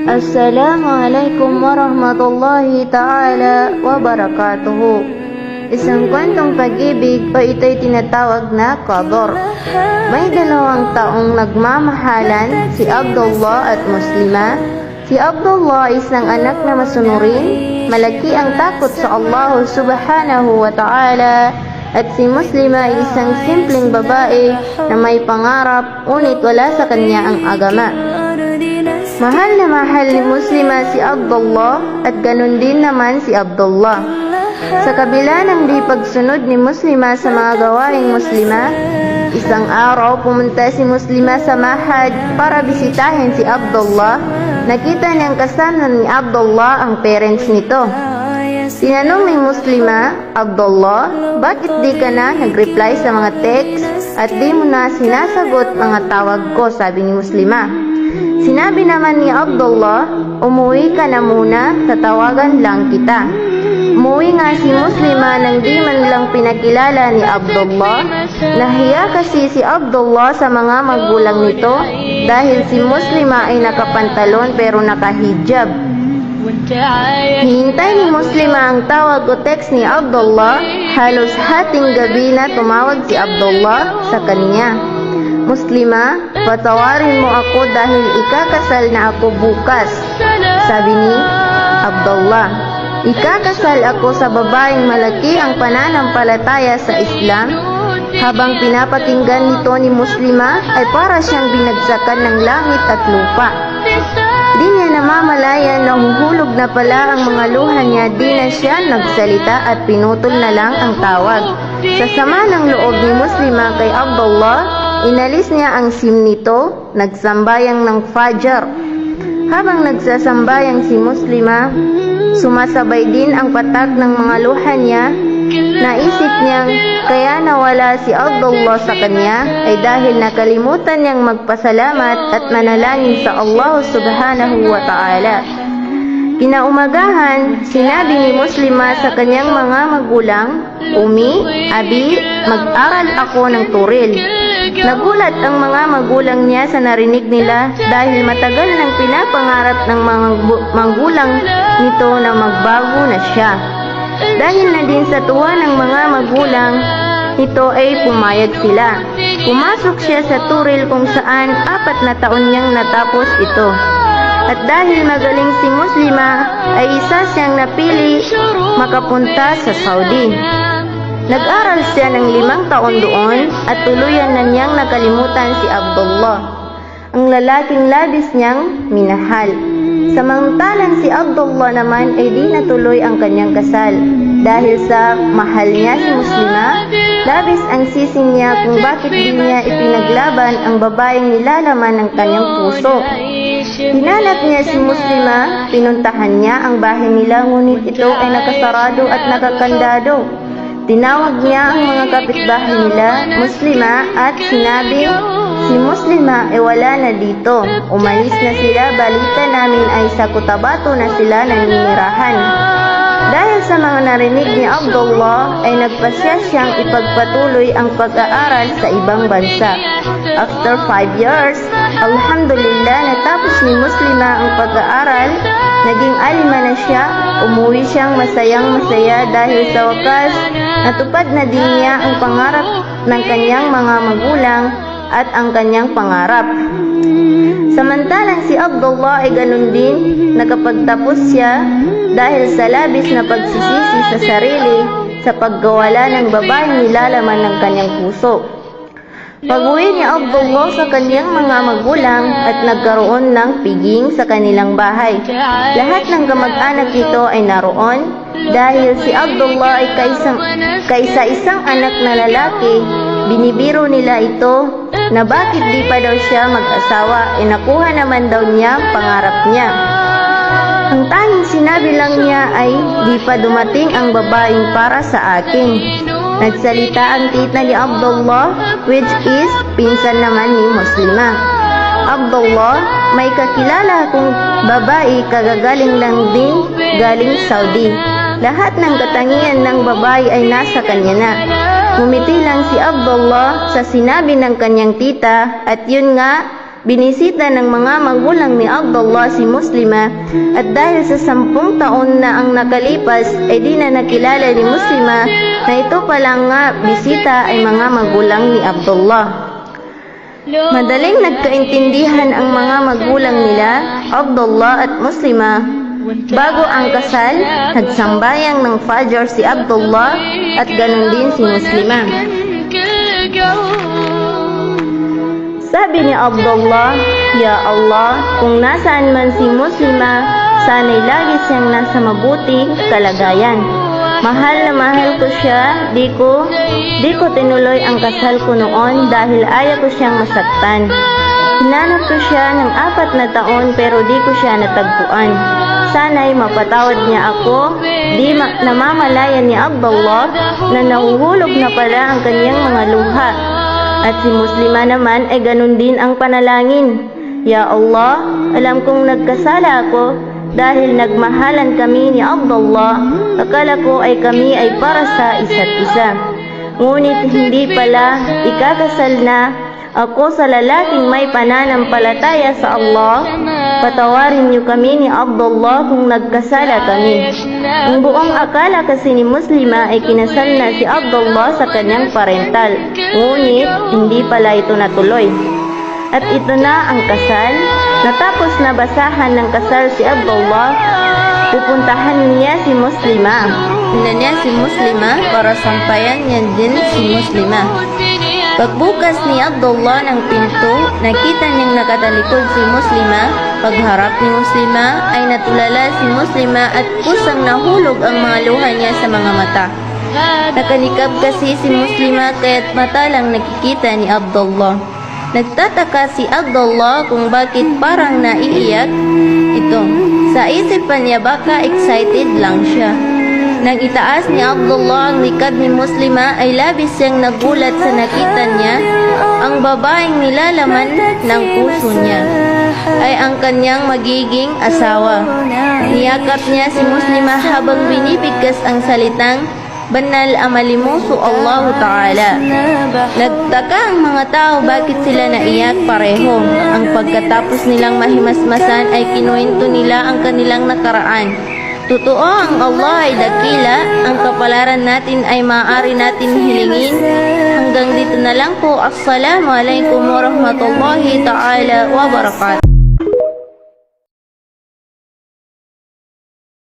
Assalamualaikum warahmatullahi ta'ala wabarakatuhu. Isang kwentong pag-ibig o ito'y tinatawag na qadar. May 2 taong nagmamahalan, si Abdullah at Muslima. Si Abdullah ay isang anak na masunurin, malaki ang takot sa Allah subhanahu wa ta'ala, at si Muslima ay isang simpleng babae na may pangarap, ngunit wala sa kanya ang agama. Mahal na mahal ni Muslima si Abdullah at ganun din naman si Abdullah. Sa kabila ng di pagsunod ni Muslima sa mga gawaing Muslima, isang araw pumunta si Muslima sa mahad para bisitahin si Abdullah. Nakita niyang kasama ni Abdullah ang parents nito. Tinanong ni Muslima, Abdullah, bakit di ka na nag-reply sa mga text at di mo na sinasagot mga tawag ko, sabi ni Muslima. Sinabi naman ni Abdullah, umuwi ka na muna, tatawagan lang kita. Umuwi nga si Muslima nang di man lang pinakilala ni Abdullah. Nahiya kasi si Abdullah sa mga magulang nito dahil si Muslima ay nakapantalon pero nakahijab. Hihintay ni Muslima ang tawag o text ni Abdullah. Halos hating gabi na tumawag si Abdullah sa kanya. Muslima, patawarin mo ako dahil ikakasal na ako bukas, sabi ni Abdullah. Ikakasal ako sa babaeng malaki ang pananampalataya sa Islam. Habang pinapakinggan nito ni Muslima ay para siyang binagsakan ng langit at lupa. Di niya namamalayan na huhulog na pala ang mga luha niya, di na siya nagsalita at pinutol na lang ang tawag. Sa sama ng loob ni Muslima kay Abdullah, inalis niya ang SIM nito, nagsambayang ng Fajr. Habang nagsasambayang si Muslima, sumasabay din ang patak ng mga luha niya. Naisip niyang kaya nawala si Abdullah sa kanya ay dahil nakalimutan niyang magpasalamat at manalangin sa Allah subhanahu wa ta'ala. Kinaumagahan, sinabi ni Muslima sa kanyang mga magulang, Umi, Abi, mag-aral ako ng turil. Nagulat ang mga magulang niya sa narinig nila dahil matagal nang pinapangarap ng mga magulang nito na magbago na siya. Dahil na din sa tuwa ng mga magulang nito ay pumayag sila. Pumasok siya sa turil kung saan 4 na taon niyang natapos ito. At dahil magaling si Muslima ay isa siyang napili makapunta sa Saudi. Nag-aral siya ng 5 taon doon at tuluyan na niyang nakalimutan si Abdullah, ang lalaking labis niyang minahal. Samantalang si Abdullah naman ay di natuloy ang kanyang kasal. Dahil sa mahal niya si Muslima, labis ang sising niya kung bakit di niya ipinaglaban ang babaeng nilalaman ng kanyang puso. Hinanap niya si Muslima, pinuntahan niya ang bahay nila ngunit ito ay nakasarado at nakakandado. Tinawag niya ang mga kapitbahay nila, Muslima, at sinabi, si Muslima ay wala na dito. Umalis na sila, balita namin ay sa Cotabato na sila naninirahan. Dahil sa mga narinig ni Abdullah ay nagpasya siyang ipagpatuloy ang pag-aaral sa ibang bansa. After 5 years, alhamdulillah natapos ni Muslima ang pag-aaral, naging alima na siya, umuwi siyang masayang-masaya dahil sa wakas natupad na din niya ang pangarap ng kanyang mga magulang at ang kanyang pangarap. Samantalang si Abdullah ay ganun din, nakapagtapos siya dahil sa labis na pagsisisi sa sarili sa paggawala ng babaeng nilalaman ng kanyang puso. Pag-uwi ni Abdullah sa kanyang mga magulang at nagkaroon ng piging sa kanilang bahay. Lahat ng kamag-anak nito ay naroon dahil si Abdullah ay kaysa isang anak na lalaki. Binibiro nila ito na bakit di pa daw siya mag-asawa, nakuha naman daw niya pangarap niya. Ang tanging sinabi lang niya ay di pa dumating ang babaeng para sa akin. Nagsalita ang tita ni Abdullah, which is pinsan naman ni Muslima. Abdullah, may kakilala akong babae kagagaling lang din galing Saudi. Lahat ng katangian ng babae ay nasa kanya na. Ngumiti lang si Abdullah sa sinabi ng kanyang tita at yun nga binisita ng mga magulang ni Abdullah si Muslima at dahil sa 10 taon na ang nakalipas ay di na nakilala ni Muslima na ito palang nga bisita ay mga magulang ni Abdullah. Madaling nagkaintindihan ang mga magulang nila, Abdullah at Muslima. Bago ang kasal, nagsambayang ng Fajr si Abdullah at ganun din si Muslima. Sabi ni Abdullah, "Ya Allah, kung nasaan man si Muslima, sana'y lagi siyang nasa mabuting kalagayan. Mahal na mahal ko siya, di ko tinuloy ang kasal ko noon dahil ayaw ko siyang masaktan. Hinanap ko siya ng 4 na taon pero di ko siya natagpuan. Sana'y mapatawad niya ako." Namamalayan ni Abdullah na nahuhulog na pala ang kanyang mga luha. At si Muslima naman ay ganun din ang panalangin. "Ya Allah, alam kong nagkasala ako dahil nagmahalan kami ni Abdullah. Akala ko ay kami ay para sa isa't isa. Ngunit hindi pala, ikakasal na ako sa lalaking may pananampalataya sa Allah. Patawarin niyo kami ni Abdullah kung nagkasala kami." Ang buong akala kasi ni Muslima ay kinasal na si Abdullah sa kanyang parental. Ngunit hindi pala ito natuloy. At ito na ang kasal. Natapos na basahan ng kasal si Abdullah, pupuntahan niya si Muslima. Tingnan niya si Muslima para sampayan niya din si Muslima. Pagbukas ni Abdullah ng pinto, nakita niyang nakatalikod si Muslima. Pagharap ni Muslima ay natulala si Muslima at kusang nahulog ang mga luha niya sa mga mata. Nakanikab kasi si Muslima kaya't mata lang nakikita ni Abdullah. Nagtataka si Abdullah kung bakit parang naiiyak ito. Sa isipan niya baka excited lang siya. Nang itaas ni Abdullah ang likod ni Muslima ay labis siyang nagulat sa nakita niya. Ang babaeng nilalaman ng puso niya ay ang kanyang magiging asawa. Niyakap niya si Muslima habang binibigkas ang salitang "Banal amalimusu Allah Ta'ala." Nagtaka ang mga tao bakit sila naiyak pareho. Ang pagkatapos nilang mahimasmasan ay kinuwento nila ang kanilang nakaraan. Totoo ang Allah ay dakila, ang kapalaran natin ay maaari natin hilingin. Hanggang dito na lang po. Assalamualaikum warahmatullahi ta'ala wabarakatuh.